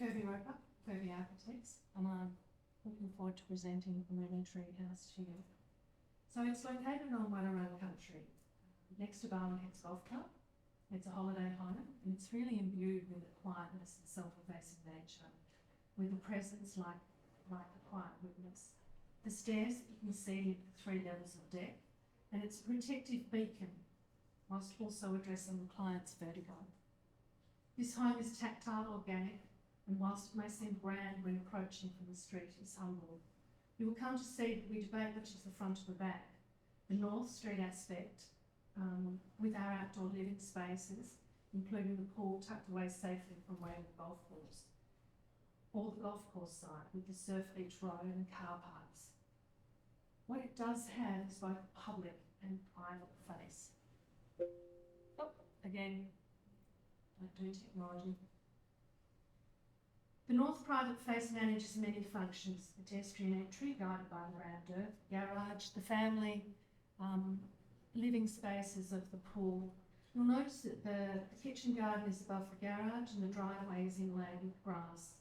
Kirby Architects, and I'm looking forward to presenting the Moonah treehouse to you. So it's located on Waddawurung Country, next to Barwon Heads Golf Club. It's a holiday home, and it's really imbued with the quietness and self-effacing nature, with a presence like a quiet witness. The stairs that you can see the 3 levels of deck, and it's a protective beacon, whilst also addressing the client's vertigo. This home is tactile, organic, and whilst it may seem grand when approaching from the street, it's humble. You will come to see that we debate which is the front or the back. The North Street aspect, with our outdoor living spaces, including the pool tucked away safely from where the golf course, or the golf course site with the surf beach road and car parks. What it does have is both public and private face. Oh, again, don't do technology. The north private face manages many functions: pedestrian entry guided by the round earth, garage, the family, living spaces of the pool. You'll notice that the kitchen garden is above the garage and the driveway is inlaid with grass,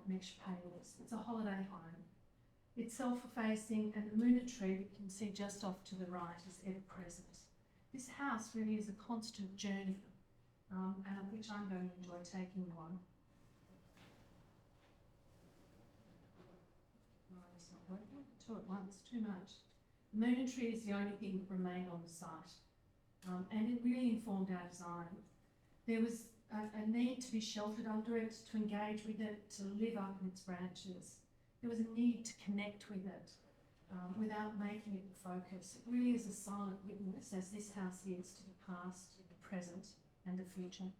mesh palings. It's a holiday home. It's self-effacing, and the Moonah tree you can see just off to the right is ever present. This house really is a constant journey, which I'm going to enjoy taking you on. No, it's not working. 2 at once, too much. The Moonah tree is the only thing that remained on the site, and it really informed our design. There was a need to be sheltered under it, to engage with it, to live up in its branches. There was a need to connect with it without making it the focus. It really is a silent witness, as this house is, to the past, the present, and the future.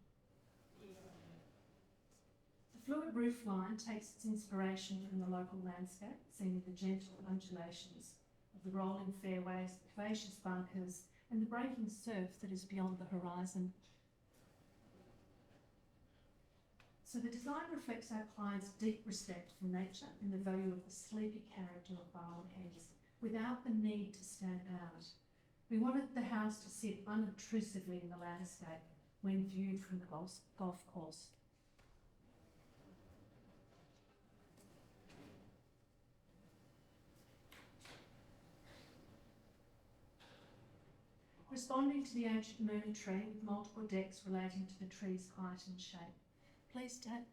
The fluid roofline takes its inspiration from the local landscape, seen in the gentle undulations of the rolling fairways, the curvaceous bunkers, and the breaking surf that is beyond the horizon. So the design reflects our client's deep respect for nature and the value of the sleepy character of Barwon Heads, without the need to stand out. We wanted the house to sit unobtrusively in the landscape when viewed from the golf course. Responding to the ancient Moonah tree with multiple decks relating to the tree's height and shape. Please, Dad.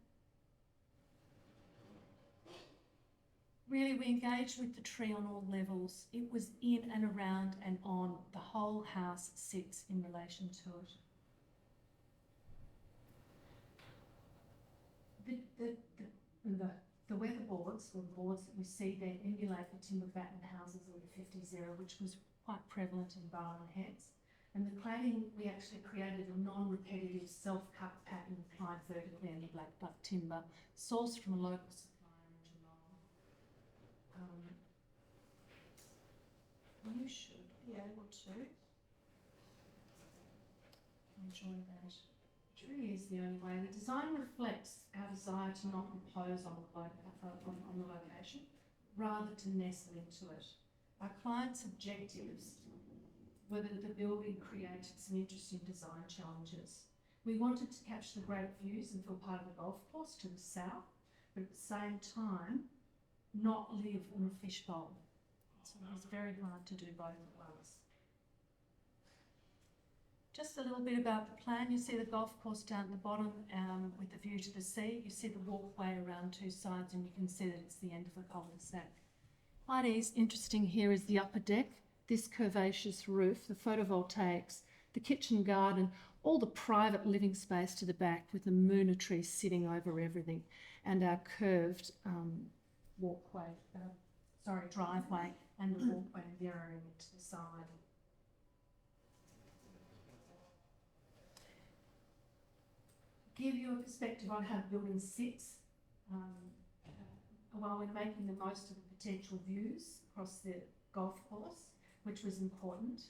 Really, we engaged with the tree on all levels. It was in and around and on. The whole house sits in relation to it. The weatherboards, or the boards that you see there, emulate the timber batten houses of the 50s era, which was quite prevalent in Barwon Heads. And the cladding, we actually created a non-repetitive self-cut pattern applied vertically in the black butt timber, sourced from a local supplier in Geelong. You should be able to enjoy that. It really is the only way. The design reflects our desire to not impose on the location, rather to nestle into it. Our clients' objectives were that the building created some interesting design challenges. We wanted to capture the great views and feel part of the golf course to the south, but at the same time, not live in a fishbowl. So it was very hard to do both at once. Just a little bit about the plan. You see the golf course down at the bottom with the view to the sea. You see the walkway around 2 sides, and you can see that it's the end of a cul-de-sac. What is interesting here is the upper deck, this curvaceous roof, the photovoltaics, the kitchen garden, all the private living space to the back with the Moonah tree sitting over everything, and our curved driveway, and the walkway mirroring it to the side. Give you a perspective on how the building sits while we're making the most of the potential views across the golf course, which was important.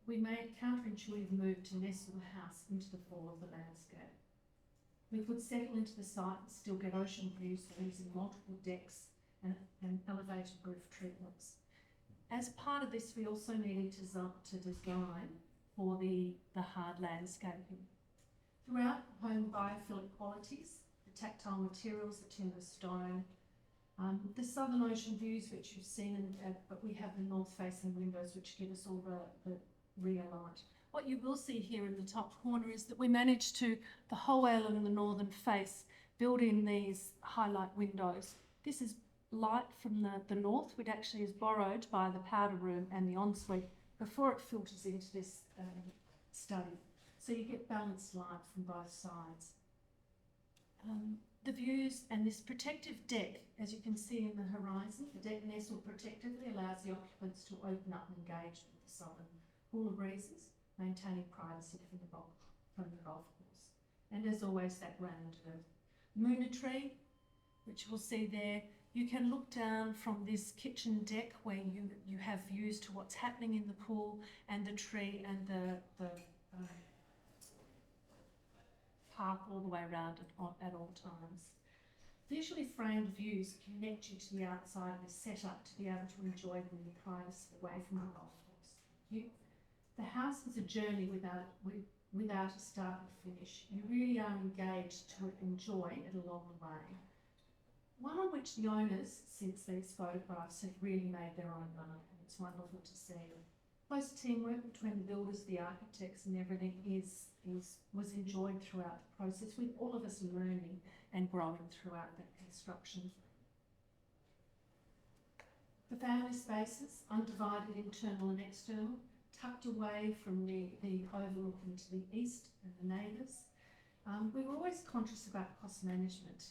We made a counterintuitive move to nestle the house into the fall of the landscape. We could settle into the site and still get ocean views using multiple decks and elevated roof treatments. As part of this, we also needed to design for the hard landscaping. Throughout, home biophilic qualities, the tactile materials, the timber, stone. The southern ocean views, which you've seen, but we have the north-facing windows, which give us all the rear light. What you will see here in the top corner is that we managed to, the whole along the northern face, build in these highlight windows. This is light from the north, which actually is borrowed by the powder room and the ensuite before it filters into this study. So you get balanced light from both sides. The views and this protective deck, as you can see in the horizon, the deck nestled protectively allows the occupants to open up and engage with the southern cooler breezes, maintaining privacy from the golf course. And as always, that round Moonah tree, which we'll see there. You can look down from this kitchen deck where you have views to what's happening in the pool and the tree and the park all the way around at all times. Visually framed views connect you to the outside of the setup to be able to enjoy them in privacy away from the golf course. The house is a journey without a start and finish. You really are engaged to enjoy it along the way. One on which the owners, since these photographs, have really made their own mark, and it's wonderful to see. Close teamwork between the builders, the architects and everything was enjoyed throughout the process, with all of us learning and growing throughout that construction. The family spaces, undivided internal and external, tucked away from the overlook into the east and the neighbours. We were always conscious about cost management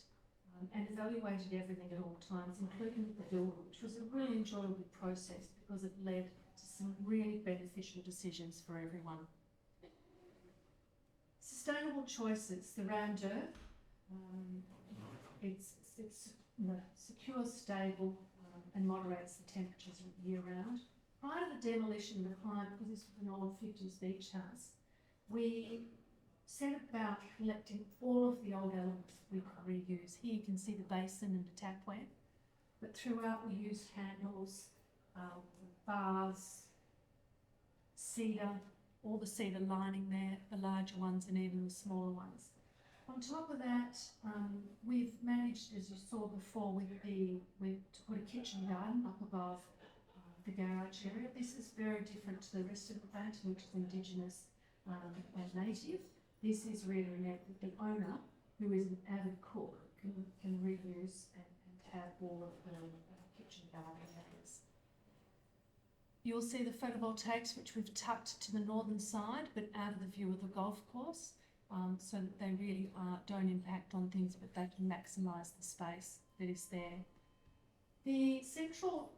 and evaluated everything at all times, including with the builder, which was a really enjoyable process because it led to some really beneficial decisions for everyone. Sustainable choices, the round earth, it's secure, stable, and moderates the temperatures year round. Prior to the demolition of the client, because this was an old 50s beach house, we set about collecting all of the old elements we could reuse. Here you can see the basin and the tapware, but throughout we used handles, bars, cedar, all the cedar lining there, the larger ones and even the smaller ones. On top of that, we've managed, as you saw before, to put a kitchen garden up above the garage area. This is very different to the rest of the plant, which is indigenous and native. This is really that the owner, who is an avid cook, can reuse and have all of the kitchen garden areas. You'll see the photovoltaics, which we've tucked to the northern side, but out of the view of the golf course, so that they really don't impact on things, but they can maximise the space that is there. The central